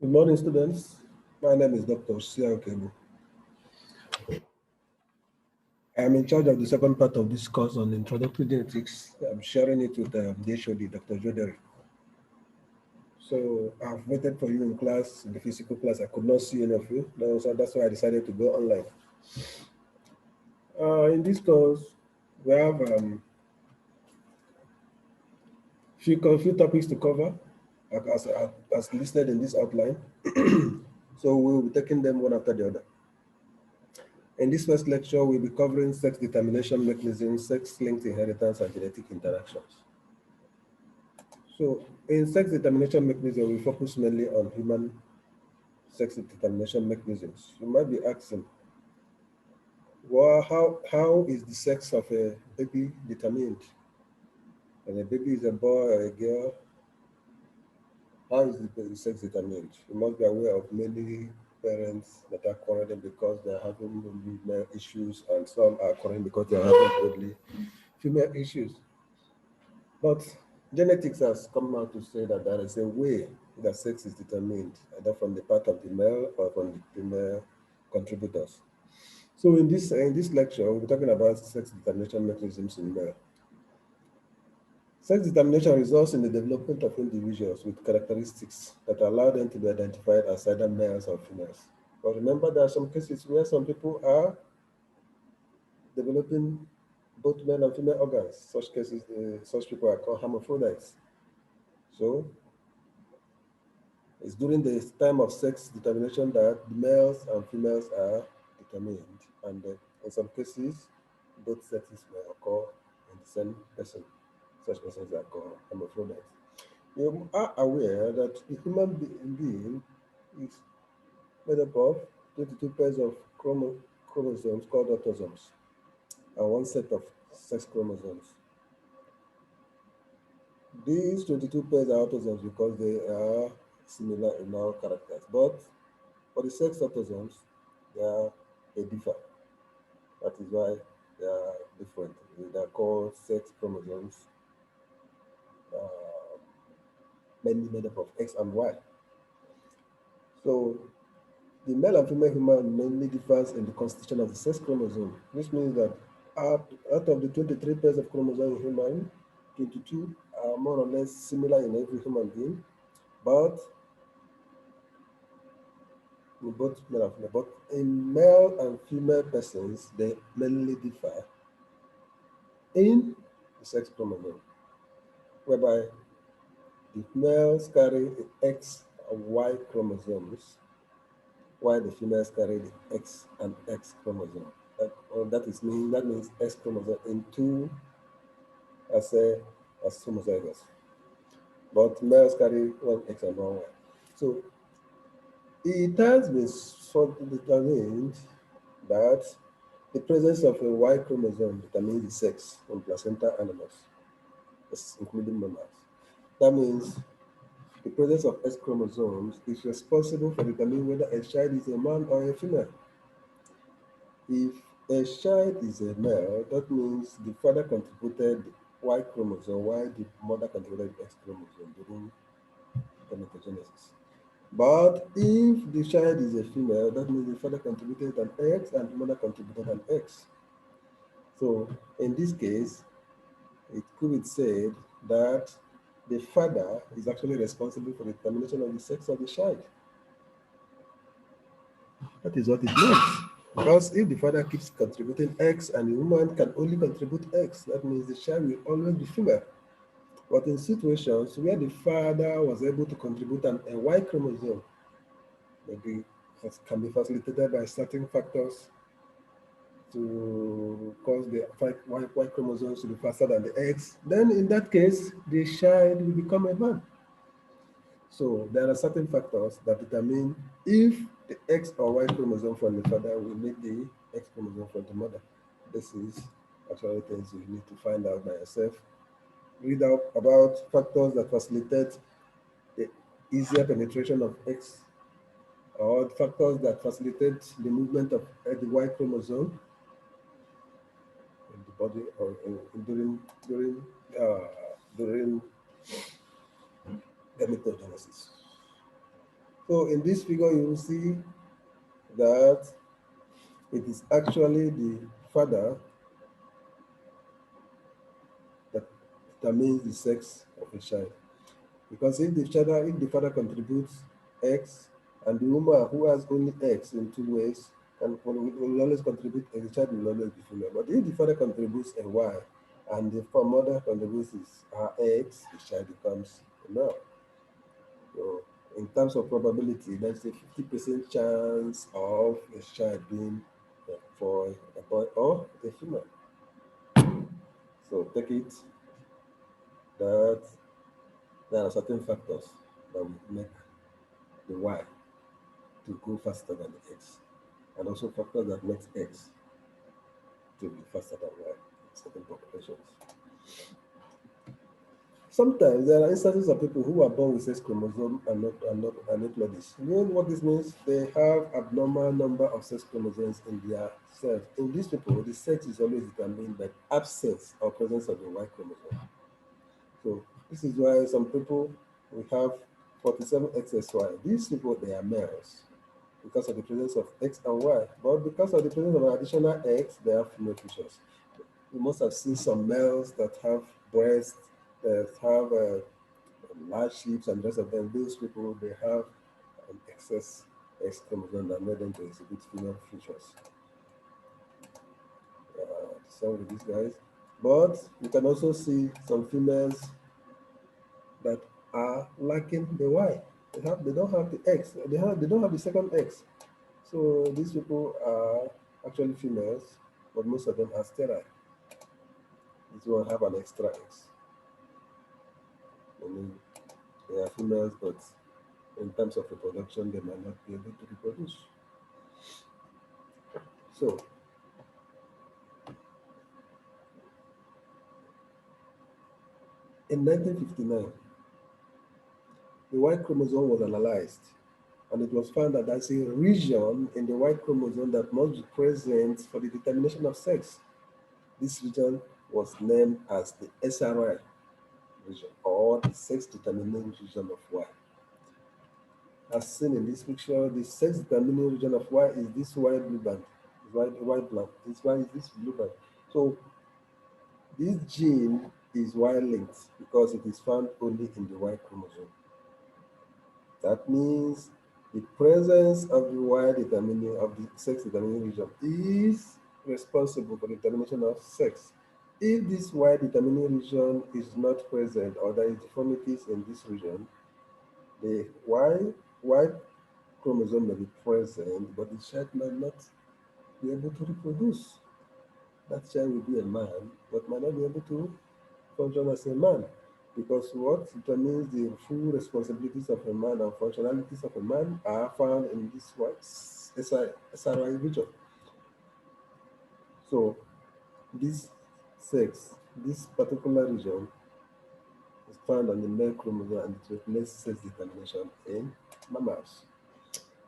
Good morning, students. My name is Dr. C.I Ukaegbu. I am in charge of the second part of this course on Introductory Genetics. I'm sharing it with the HOD, Dr. Joderi. So I've waited for you in class, in the physical class. I could not see any of you. So that's why I decided to go online. In this course, we have few topics to cover, as listed in this outline. So we'll be taking them one after the other. In this first lecture, we'll be covering sex determination mechanisms, sex-linked inheritance, and genetic interactions. So in sex determination mechanism, we focus mainly on human sex determination mechanisms. You might be asking, well, how is the sex of a baby determined? When a baby is a boy or a girl, how is the sex determined? You must be aware of many parents that are quarreling because they're having only male issues, and some are quarreling because they're having only female issues. But genetics has come out to say that there is a way that sex is determined, either from the part of the male or from the female contributors. So in this lecture, we'll be talking about sex determination mechanisms in male. Sex determination results in the development of individuals with characteristics that allow them to be identified as either males or females. But remember, there are some cases where some people are developing both male and female organs. Such cases, such people are called hermaphrodites. So it's during the time of sex determination that the males and females are determined, and in some cases, both sexes may occur in the same person. Such persons are called hermaphrodites. You are aware that the human being is made up of 22 pairs of chromosomes called autosomes, and one set of sex chromosomes. These 22 pairs are autosomes because they are similar in all characters, but for the sex autosomes, they differ. That is why they are different. They are called sex chromosomes, uh, mainly made up of X and Y. So the male and female human mainly differs in the constitution of the sex chromosome. This means that out of the 23 pairs of chromosomes in human, 22 are more or less similar in every human being, but in both male and female. But in male and female persons, they mainly differ in the sex chromosome, whereby the males carry the X and Y chromosomes, while the females carry the X and X chromosome. That means X chromosome in two as a as homozygous, but males carry one X and one Y. So it has been sort of determined that the presence of a Y chromosome determines the sex in placenta animals, including mammals. That means the presence of X chromosomes is responsible for determining whether a child is a man or a female. If a child is a male, that means the father contributed Y chromosome while the mother contributed X chromosome during gametogenesis. But if the child is a female, that means the father contributed an X and the mother contributed an X. So in this case, it could be said that the father is actually responsible for the determination of the sex of the child. That is what it means. Because if the father keeps contributing X and the woman can only contribute X, that means the child will always be female. But in situations where the father was able to contribute a Y chromosome, maybe can be facilitated by certain factors to cause the Y chromosomes to be faster than the X, then in that case, the child will become a man. So there are certain factors that determine if the X or Y chromosome from the father will meet the X chromosome from the mother. This is actually things you need to find out by yourself. Read out about factors that facilitate the easier penetration of X, or factors that facilitate the movement of the Y chromosome in the body or during gametogenesis. So in this figure, you will see that it is actually the father that determines the sex of a child. Because if the father contributes X and the woman who has only X in two ways will always contribute, the child will always be female. But if the father contributes a Y and the mother contributes her X, the child becomes a male. So in terms of probability, there's a 50% chance of a child being a boy or a female. So take it that there are certain factors that will make the Y to go faster than X, and also factors that makes X to be faster than Y in certain populations. Sometimes there are instances of people who are born with sex chromosome and not this. You know what this means? They have abnormal number of sex chromosomes in their cells. In these people, the sex is always determined by absence or presence of the Y chromosome. So this is why some people we have 47 XXY. These people they are males because of the presence of X and Y. But because of the presence of an additional X, they have female features. You must have seen some males that have breasts, that have large hips, and the rest of them. Those people, they have an excess X chromosome that made them to exhibit female features. Same with these guys. But you can also see some females that are lacking the Y. They don't have the X. They don't have the second X. So these people are actually females, but most of them are sterile. These one have an extra X. I mean, they are females, but in terms of reproduction, they might not be able to reproduce. So in 1959, the Y chromosome was analyzed, and it was found that there's a region in the Y chromosome that must be present for the determination of sex. This region was named as the SRI region, or the sex determining region of Y. As seen in this picture, the sex determining region of Y is this white blue band. It's white band. It's why is this blue band. So this gene is Y linked because it is found only in the Y chromosome. That means the presence of the Y determining of the sex determining region is responsible for the determination of sex. If this Y determining region is not present or there is deformities in this region, the Y chromosome may be present, but the child might not be able to reproduce. That child will be a man, but might not be able to function as a man. Because what determines the full responsibilities of a man and functionalities of a man are found in this what SRI region. So this this particular region is found on the male chromosome and it replaces sex determination in mammals.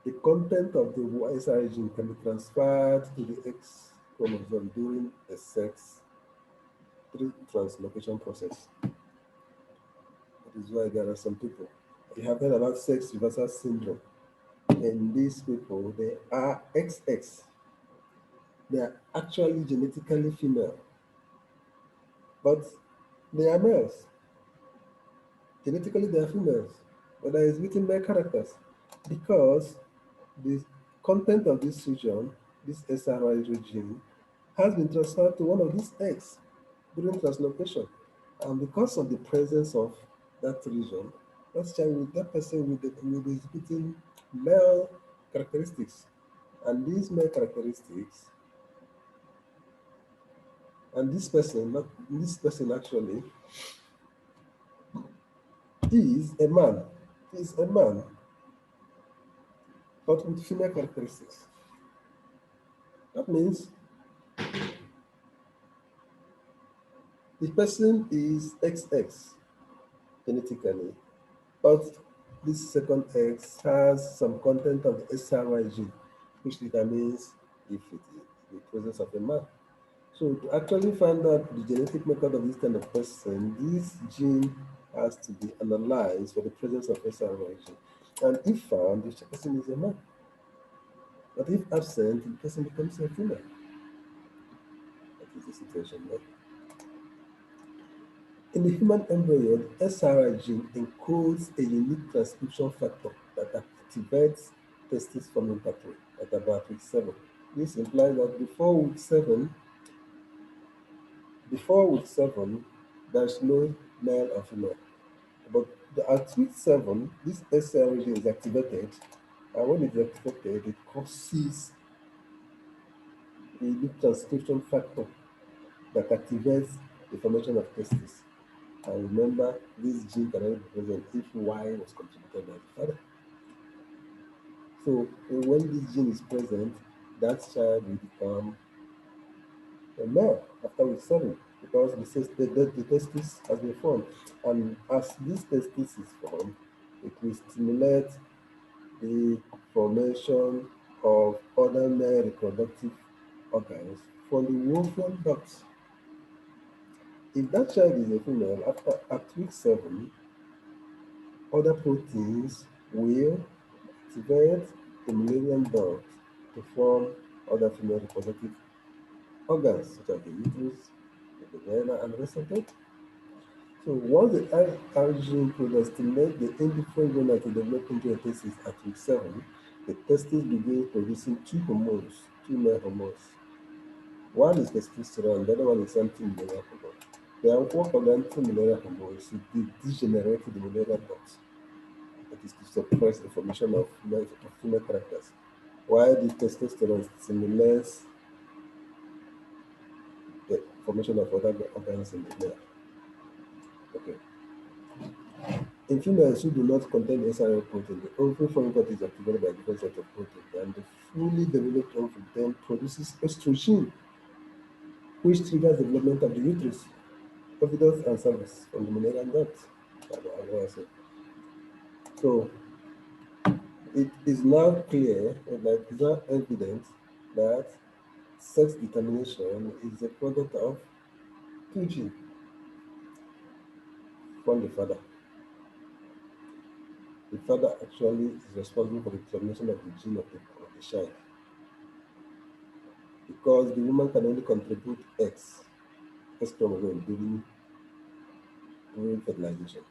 The content of the YSRI gene can be transferred to the X chromosome during a sex translocation process. That is why there are some people. You have heard about sex reversal syndrome. In these people, they are XX. They are actually genetically female, but they are males. Genetically, they are females, but they are exhibiting male characters because the content of this region, this SRI gene, has been transferred to one of these eggs during translocation. And because of the presence of that region, that person will be exhibiting male characteristics. And these male characteristics, and this person, not this person actually, is a man. Is a man, but with female characteristics. That means the person is XX genetically, but this second X has some content of the SRY gene, which determines if it is the presence of a man. So to actually find out the genetic makeup of this kind of person, this gene has to be analyzed for the presence of SRY gene. And if found, the person is a man. But if absent, the person becomes a female. That is the situation there. In the human embryo, the SRI gene encodes a unique transcription factor that activates testis forming pathway at about week 7. This implies that before week 7, there's no male or female. But at week 7, this SRI gene is activated, and when it's activated, it causes a unique transcription factor that activates the formation of testes. And remember, this gene can only be present if Y was contributed by the father. So when this gene is present, that child will become a male after week 7 because the testis has been formed. And as this testis is formed, it will stimulate the formation of other male reproductive organs from the Wolfram ducts. If that child is a female, at week 7, other proteins will activate the mammalian duct to form other female reproductive organs such as the uterus, the vagina, and the rest of it. So once the IR gene predestinates the indifferent donor to develop into a testis at week 7, the testis begins producing two male hormones. One is testosterone, the other one is anti-malarial hormone. The work of the anti-malarial hormone is to degenerate the malarial duct, that is to suppress the formation of female characters, while the testosterone stimulates the formation of other organs in the male. Okay. In females who do not contain SRL protein, the ovary forming part is activated by different sets of proteins, and the fully developed ovary then produces estrogen, which triggers the development of the uterus, oviduct, and cervix from the mammalian duct. So it is now clear, like it's now evident that sex determination is a product of two genes from the father. The father actually is responsible for the determination of the gene of the child because the woman can only contribute X chromosome during fertilization.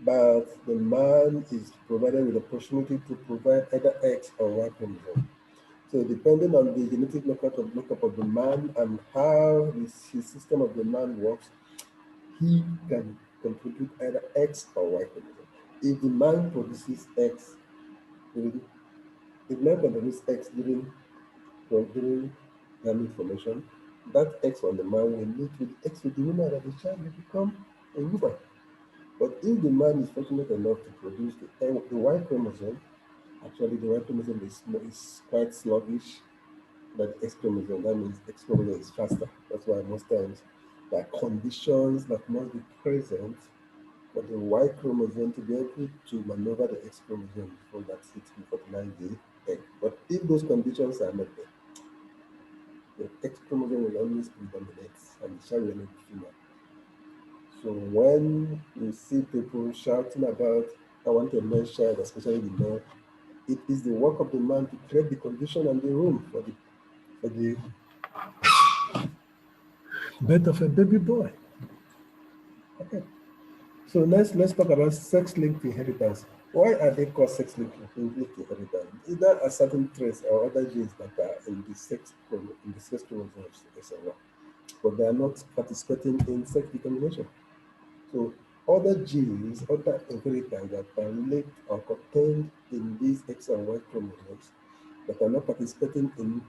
But the man is provided with the opportunity to provide either X or Y chromosome. So depending on the genetic makeup of the man and how his system of the man works, he can contribute either X or Y chromosome. If the man produces X during, if man produces X during gamete formation, that X on the man will meet with X with the woman and the child will become a woman. But if the man is fortunate enough to produce the Y chromosome, actually the Y chromosome is quite sluggish than the X chromosome. That means X chromosome is faster. That's why most times there are conditions that must be present for the Y chromosome to be able to maneuver the X chromosome before that it will fertilize the egg. But if those conditions are not there, the X chromosome will always predominate and the child will not be female. So when you see people shouting about I want a male child, especially the male, it is the work of the man to create the condition and the room for the birth of a baby boy. Okay. So let's talk about sex-linked inheritance. Why are they called sex-linked inheritance? Either a certain traits or other genes that are in the sex chromosomes, etc. But they are not participating in sex determination. So other genes, other inheritance that are linked or contained in these X and Y chromosomes that are not participating in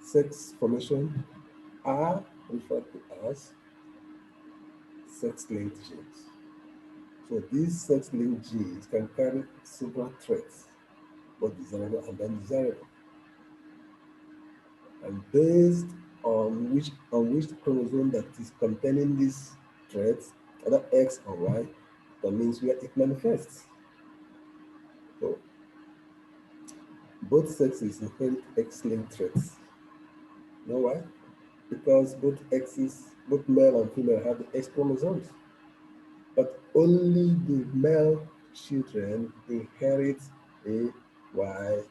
sex formation are referred to as sex-linked genes. So these sex-linked genes can carry several traits, both desirable and undesirable. And based on which chromosome that is containing these traits, either X or Y, that means where it manifests. So both sexes inherit X-linked traits. You know why? Because both male and female have the X chromosomes, but only the male children inherit a Y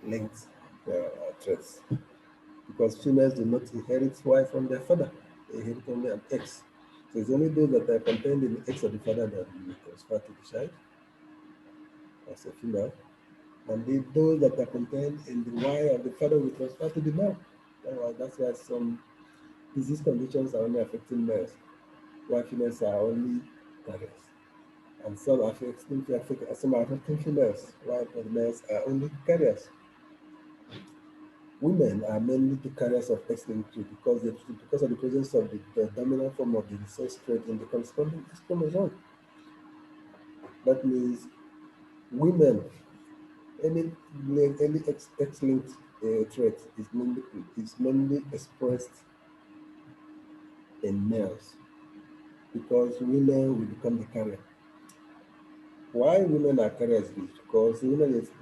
linked traits because females do not inherit Y from their father, they inherit only an X. So it's only those that are contained in the X of the father that will transfer to the child as a female, and those that are contained in the Y of the father will transfer to the male. That's why some disease conditions are only affecting males, while females are only carriers. And some are affecting females, while the males are only carriers. Women are mainly the carriers of X-linked trait because of the presence of the dominant form of the recessive trait in the corresponding X chromosome. That means women, any X-linked trait is mainly expressed in males because women will become the carrier. Why women are carriers is because the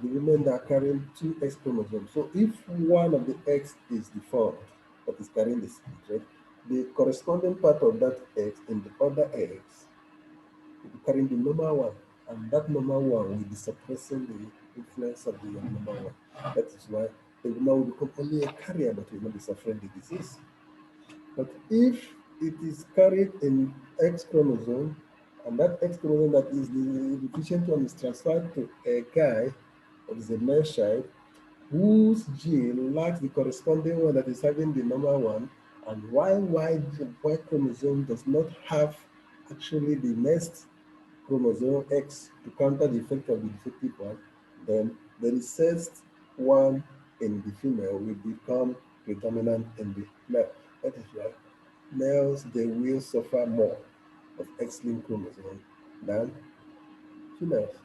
women are carrying two X chromosomes. So if one of the X is deformed, that is carrying the trait, the corresponding part of that X in the other X will be carrying the normal one, and that normal one will be suppressing the influence of the normal one. That is why the woman will become only a carrier but will not be suffering the disease. But if it is carried in X chromosome, and that X chromosome that is the deficient one is transferred to a guy that is a male child whose gene lacks the corresponding one that is having the normal one, and Y chromosome does not have actually the next chromosome X to counter the effect of the defective one, then the recessed one in the female will become predominant in the male. That is why males they will suffer more of X-linked chromosome than females.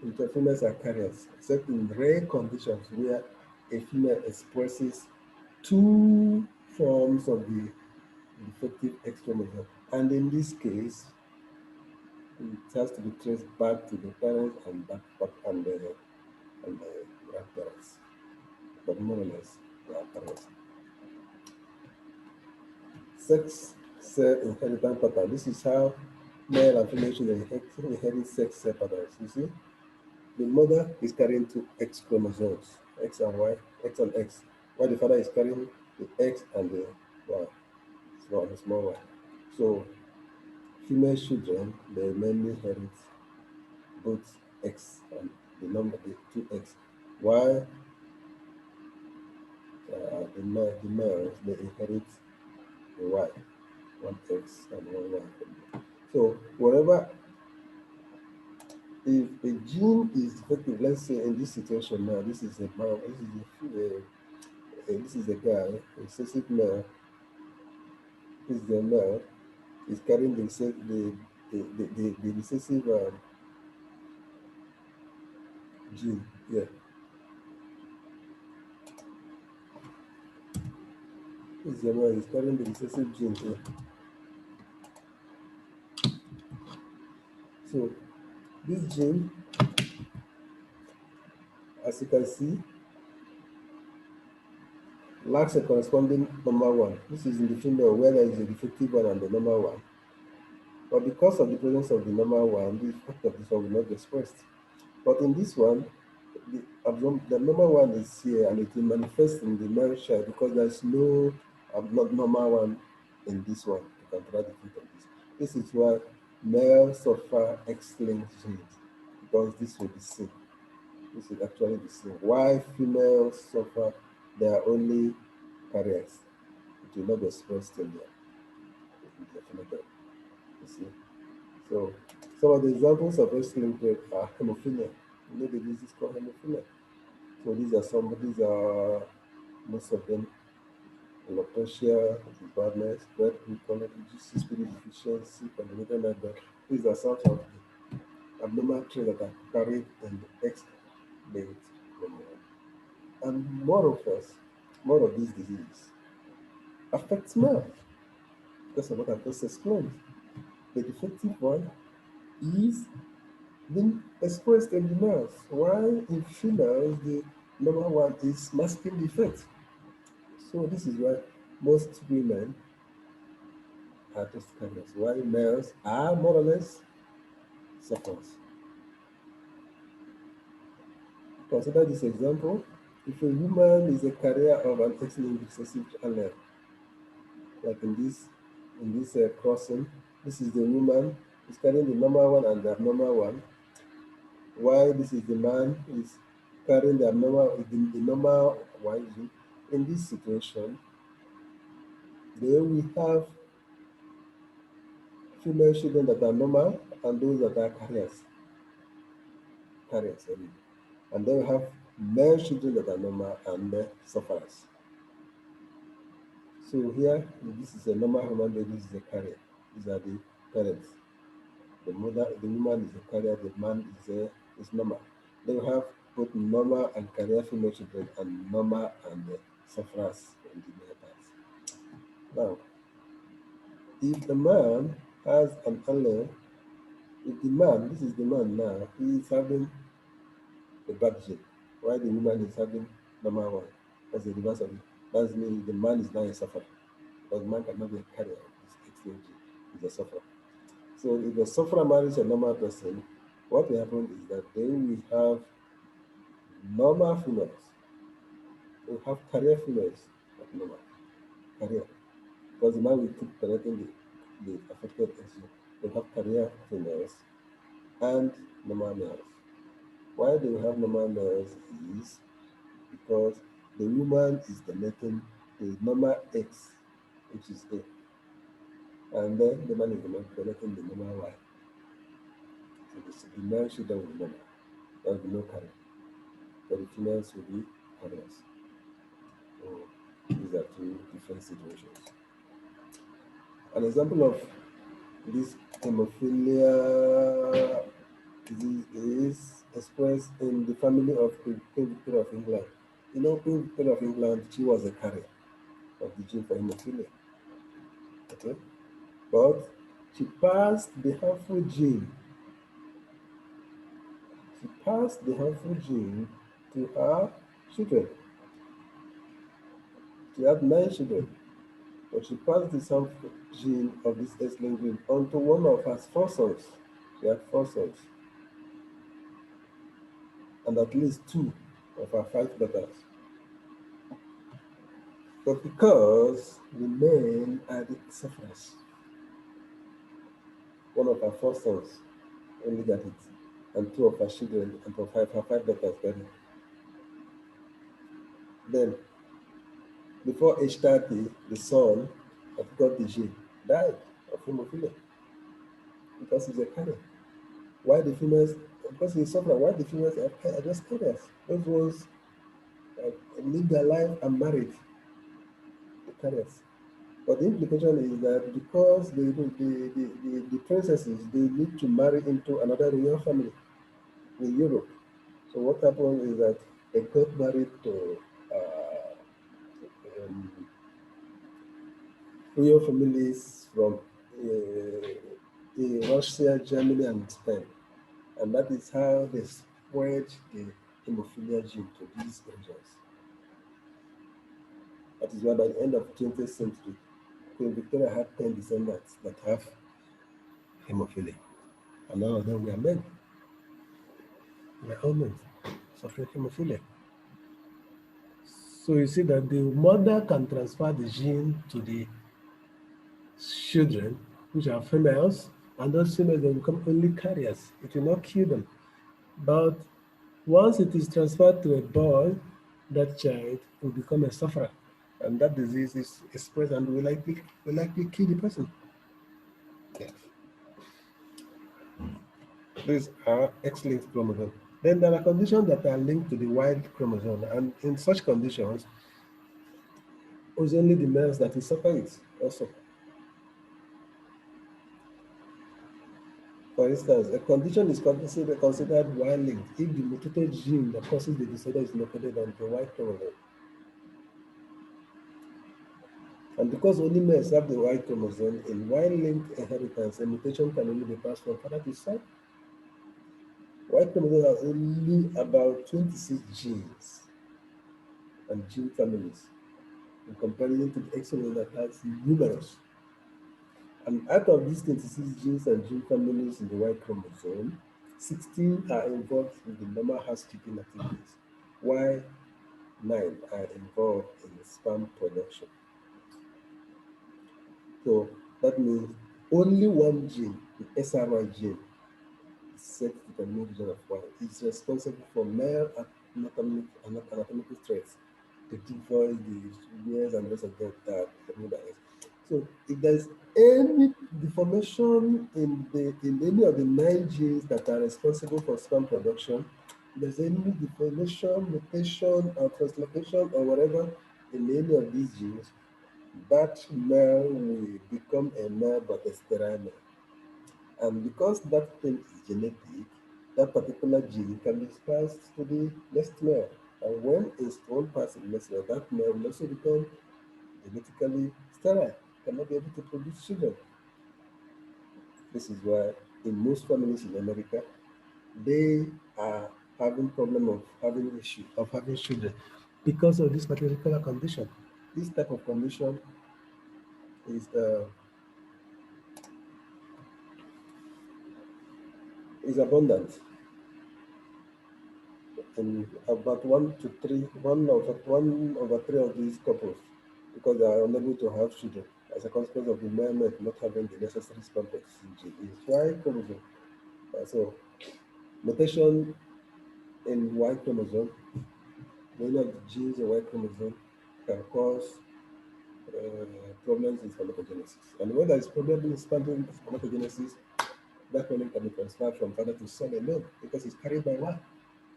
Because females are carriers, except in rare conditions where a female expresses two forms of the defective X chromosome. And in this case, it has to be traced back to the parents and back and the grandparents. But more or less, they are parents. Sex cell inheritance pattern. This is how male and female children inherit sex cell patterns. You see, the mother is carrying two X chromosomes, X and Y, X and X, while the father is carrying the X and the Y, small Y. So female children they mainly inherit both X and the two X, while the males they inherit the Y, one X and one Y. So whatever if a gene is defective, let's say in this situation now, this is a man, this is a guy, a recessive male, this is a male, is carrying the recessive gene. Yeah, this is a male, is carrying the recessive gene here. So this gene, as you can see, lacks a corresponding normal one. This is in the female where there is a defective one and the normal one. But because of the presence of the normal one, the effect of this one will not be expressed. But in this one, the number one is here and it will manifest in the male child because there's no abnormal one in this one to counteract the effect of this. This is why males suffer X-linked genes because this will be seen. This will actually be seen. Why females suffer, they are only carriers. It will not be expressed in their phenotype. You see? So some of the examples of X-linked are hemophilia. You know the disease called hemophilia. So these are most of them alopecia, badness, red gluconeogenesis, deficiency, congenital like that. These are some of the abnormal traits that are carried in the X-linked chromosome. And more of these diseases affects males because of what I've just explained. The defective one is being expressed in the males, while in females the normal one is masking the effect. So this is why most women are just carriers, while males are more or less suffers. Consider this example. If a woman is a carrier of an X-linked recessive allele, like in this crossing, this is the woman who's carrying the normal one and the abnormal one, while this is the man who is carrying the normal one gene. In this situation, then we have female children that are normal and those that are carriers, sorry. And then we have male children that are normal and sufferers. So here, this is a normal human being, this is a carrier. These are the parents. The woman is a carrier, the man is normal. Then we have both normal and carrier female children and normal and sufferers in the male parts. Now, if the man has an allele, if the man, this is the man now, he is having the bad gene, while the woman is having normal one. That's the reverse of it. That's means the man is now a sufferer. Because man cannot be a carrier of this X-linked gene. He's a sufferer. So if the sufferer marries a normal person, what will happen is that then we have normal females. We have carrier females, not normal carrier. Because the man will keep connecting the affected X gene. We have carrier females and normal males. Why they have normal males is because the woman is donating the normal X, which is A, and then the man is donating the normal Y. So the male children will be normal. There will be no carrier. But the females will be carriers. So these are two different situations. An example of this hemophilia disease is expressed in the family of Queen Victoria of England. You know, Queen Victoria of England, she was a carrier of the gene for hemophilia. Okay? But she passed the harmful gene. She passed the harmful gene to her children. She had 9 children, but she passed the harmful gene of this X-linked gene onto one of her 4 sons. She had 4 sons, and at least 2 of her 5 daughters. But because the men are the sufferers, one of her 4 sons only got it, and 2 of her children and her 5 daughters got it. Then, before age 30, the son that got the gene died of hemophilia because he's a carrier. Why the females? Because he's suffering. Why the females are just carriers? Those ones live their life and married, the carriers. But the implication is that because the princesses, they need to marry into another royal family in Europe. So what happened is that they got married to um, royal families from Russia, Germany, and Spain. And that is how they spread the hemophilia gene to these regions. That is why by the end of 20th century, Queen Victoria had 10 descendants that have hemophilia. And none of them were men. They were all men suffering hemophilia. So you see that the mother can transfer the gene to the children, which are females, and those females will become only carriers. It will not kill them. But once it is transferred to a boy, that child will become a sufferer. And that disease is spread and will likely kill the person. These are X-linked chromosomes. Then there are conditions that are linked to the Y chromosome, and in such conditions, it's only the males that will suffer it also. For instance, a condition is considered Y-linked if the mutated gene that causes the disorder is located on the Y chromosome. And because only males have the Y chromosome, in Y-linked inheritance, a mutation can only be passed from father to son. Y chromosome has only about 26 genes and gene families in comparison to the X chromosome that has numerous. And out of these 26 genes and gene families in the Y chromosome, 16 are involved in the normal housekeeping activities, while 9 are involved in sperm production. So that means only one gene, the SRY gene, is set to the main region of Y, is responsible for male anatomical traits, the devoid, the years, and the rest of them that determined by X. So if there's any deformation in any of the 9 genes that are responsible for sperm production, if there's any deformation, mutation, or translocation, or whatever in any of these genes, that male will become a male but a sterile male. And because that thing is genetic, that particular gene can be passed to the next male. And when it's one passed to the next male, that male will also become genetically sterile, cannot be able to produce children. This is why in most families in America, they are having problem of having issue of having children because of this particular condition. This type of condition is abundant in about 1 over 3 of these couples because they are unable to have children as a consequence of the male not having the necessary sperm producing gene in Y chromosome. So mutation in Y chromosome, many of the genes in Y chromosome can cause problems in spermatogenesis. And when there is problem in spermatogenesis, that problem can be transferred from father to son alone because it's carried by Y.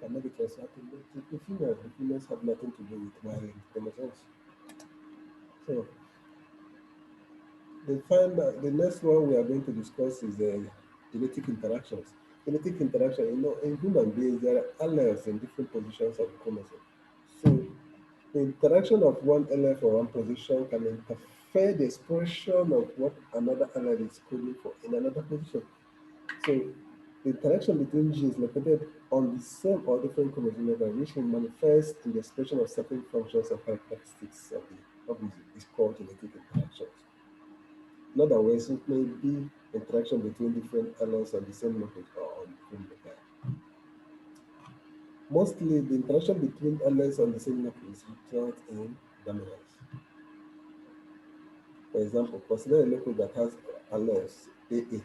Cannot be transferred to females. The females have nothing to do with Y chromosomes. So they find that the next one we are going to discuss is genetic interactions. Genetic interaction, in human beings, there are alleles in different positions of the chromosome. So the interaction of one allele for one position can interfere the expression of what another allele is coding for in another position. So the interaction between genes located on the same or different chromosome level, which can manifest in the expression of certain functions or characteristics of the organism, is called genetic interactions. In other words, it may be interaction between different alleles on the same locus or on different loci. Mostly, the interaction between alleles on the same locus results in dominance. For example, consider a locus that has alleles A,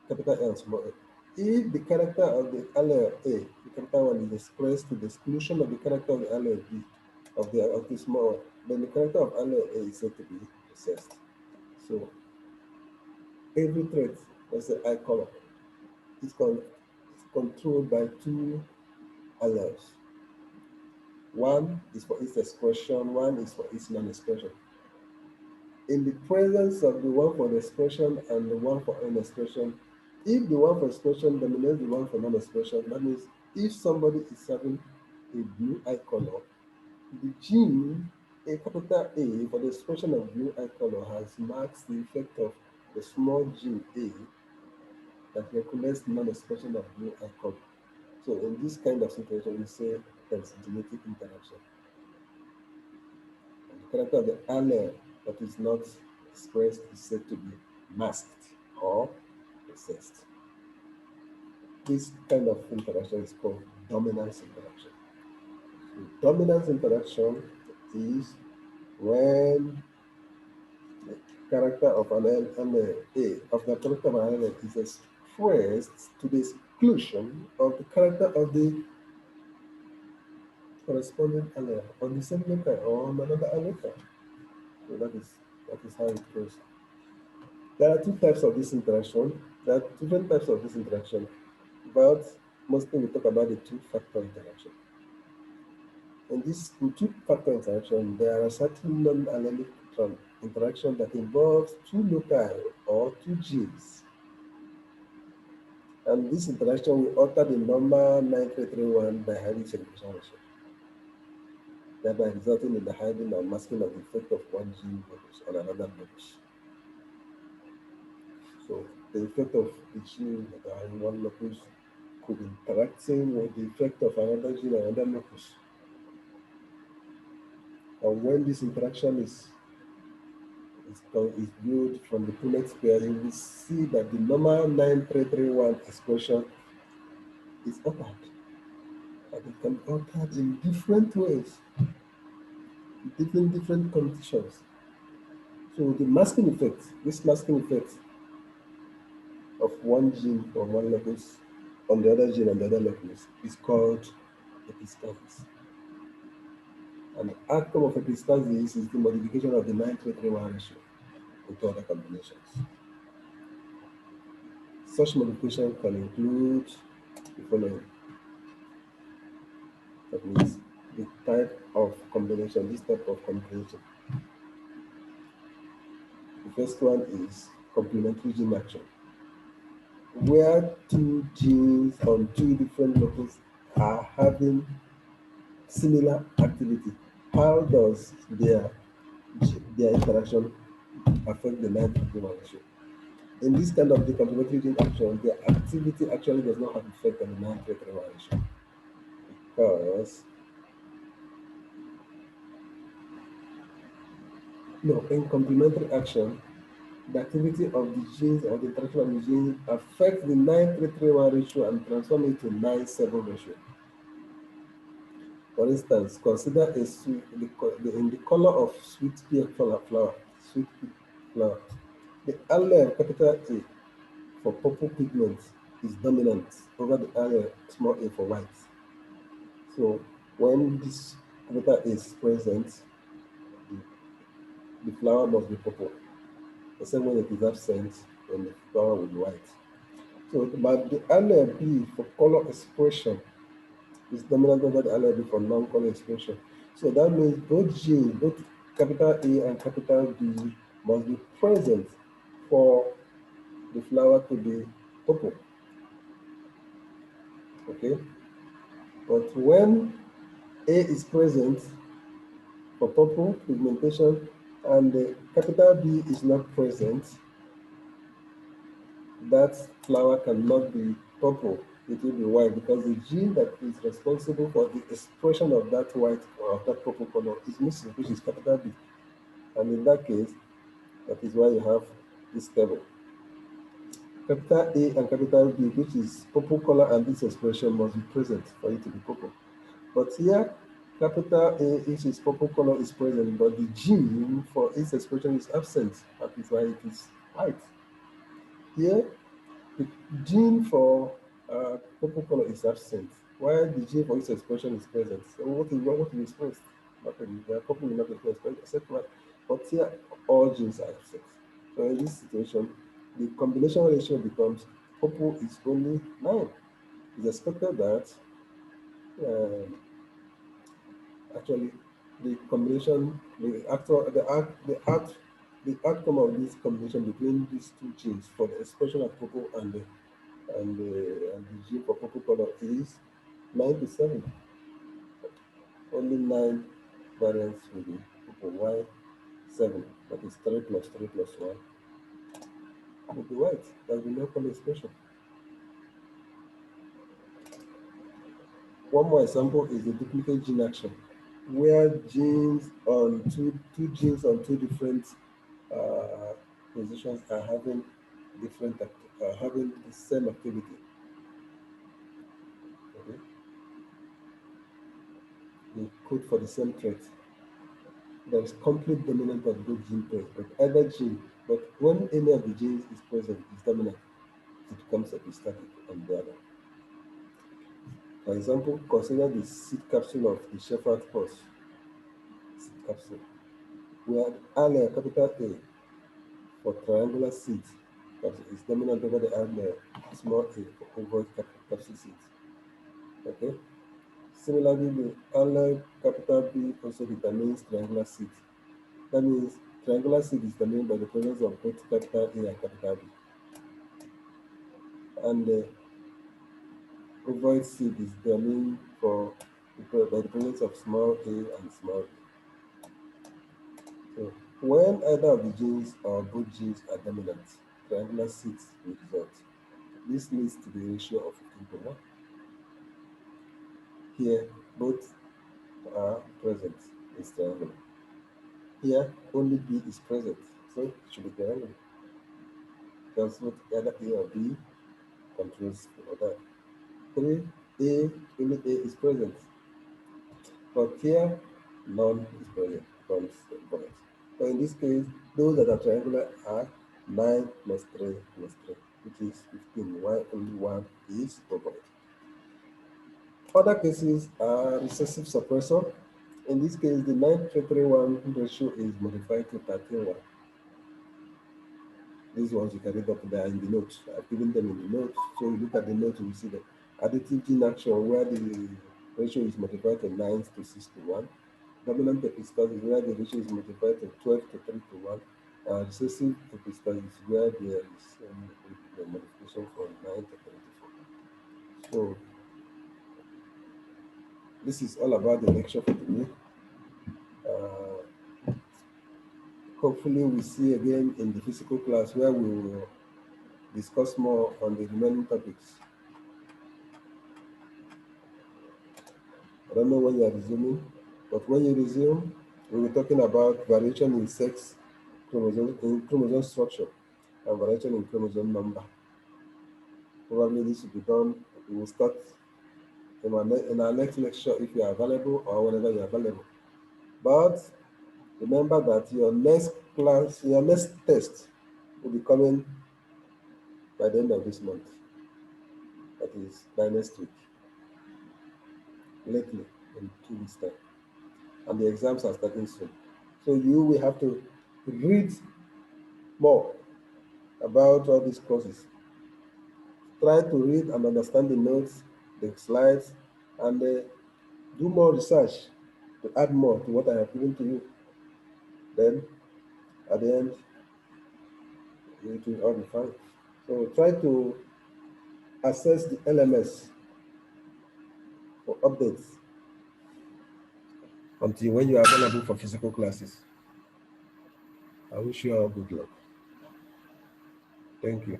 capital A and small a. If the character of the allele A, the capital one, is expressed to the exclusion of the character of the allele B, of the small one, then the character of allele A is said to be recessed. So every trait, let's say eye color, is controlled by 2 alleles. One is for its expression, one is for its non-expression. In the presence of the one for the expression and the one for non-expression, if the one for expression dominates the one for non-expression, that means if somebody is having a blue eye color, the gene, a capital A for the expression of blue eye color has marks the effect of the small gene A that regulates non-expression of blue eye color. So in this kind of situation, we say there's genetic interaction. And the character of the allele that is not expressed is said to be masked or recessed. This kind of interaction is called dominance interaction. So dominance interaction is when the character of an allele of the character of an allele is expressed to the exclusion of the character of the corresponding allele on the same loci or on another allele. So that is how it goes. There are two types of this interaction. There are different types of this interaction, but mostly we talk about the two-factor interaction. In two-factor interaction, there are certain non-allelic interaction that involves two loci or two genes. And this interaction will alter the normal 9331 dihydrogen segregation ratio, thereby resulting in the hiding and masking of the effect of one gene locus on another locus. So the effect of the gene that are in one locus could be interacting with the effect of another gene on another locus. And when this interaction is viewed from the Punnett square, you will see that the normal 9331 expression is altered. And it can be altered in different ways, different conditions. So the masking effect, this masking effect of one gene on one locus on the other gene on the other locus is called epistasis. And the outcome of epistasis is the modification of the 9331 ratio into other combinations. Such modification can include the following. That means the type of combination, this type of combination. The first one is complementary gene action, where two genes on two different locus are having similar activity. How does their interaction affect the 9:1 ratio? In this kind of the complementary gene action, the activity actually does not have effect on the 9:1 ratio because no, in complementary action, the activity of the genes or the interaction of the genes affect the 9:1 ratio and transform it to 9:7 ratio. For instance, consider a sweet, in the color of sweet pea sweet pea flower. The allele capital A for purple pigment is dominant over the allele small a for white. So when this capital A is present, the, the flower must be purple. Except when it is absent, then the flower will be white. So, but the allele B for color expression is dominant over the allele B for non-color expression. So that means both genes, both capital A and capital B, must be present for the flower to be purple. Okay, but when A is present for purple pigmentation and the capital B is not present, that flower cannot be purple, it will be white because the gene that is responsible for the expression of that white or of that purple color is missing, which is capital B. And in that case, that is why you have this table. Capital A and capital B, which is purple color and this expression must be present for it to be purple. But here, capital A, which is purple color, is present, but the gene for its expression is absent. That is why it is white. Here, the gene for purple color is absent, while the gene for its expression is present. So what is expressed? Nothing. The purple will not be expressed except white. But here, all genes are absent. So in this situation, the combination ratio becomes purple is only 9. It's expected that um, actually the combination, the actual, the outcome of this combination between these two genes for the expression of purple and the gene for purple color is 97. Only 9 variants will be purple. Why 7? That is 3 plus 3 plus 1 will be white. That will be no color expression. One more example is the duplicate gene action, where two genes on two different uh, positions are having having the same activity. Okay? They code for the same trait. There is complete dominance of both gene pairs, but when any of the genes is present, is dominant, it becomes epistatic on the other. For example, consider the seed capsule of the shepherd horse seed capsule, where allele capital A for triangular seeds is dominant over the allele small a for ovoid capsule seeds. Okay. Similarly, the allele capital B also determines triangular seeds. That means triangular seed is determined by the presence of both capital A and capital B. And the ovoid seed is determined by the presence of small a and small b. So when either of the genes or both genes are dominant, triangular seeds will result. This leads to the ratio of 15 to 1. Here, both are present. It's triangular. Here, only B is present. So it should be triangular. Because with either A or B controls the other. 3, A, only A is present. But here, none is present, becomes void. So in this case, those that are triangular are 9 plus 3 plus 3, which is 15. Why only one is void? Other cases are recessive suppressor. In this case, the 9:3:1 ratio is modified to 13:1. These ones you can read up there in the notes. I've given them in the notes. So you look at the notes, you will see the additive gene action where the ratio is modified to 9 to 6 to 1. Dominant epistasis where the ratio is modified to 12 to 3 to 1. Recessive epistasis where there is the modification from 9 to 3 to 4. So this is all about the lecture for today. Uh, Hopefully we see again in the physical class where we will discuss more on the remaining topics. I don't know when you are resuming, but when you resume, we will be talking about variation in sex chromosome, in chromosome structure and variation in chromosome number. Probably this will be done, we will start in our next lecture if you are available or whenever you are available. But remember that your next class, your next test will be coming by the end of this month. That is by next week, lately, in 2 weeks' time. And the exams are starting soon. So you will have to read more about all these courses. Try to read and understand the notes, the slides, and do more research to add more to what I have given to you. Then, at the end, it will all be fine. So try to access the LMS for updates until when you are available for physical classes. I wish you all good luck. Thank you.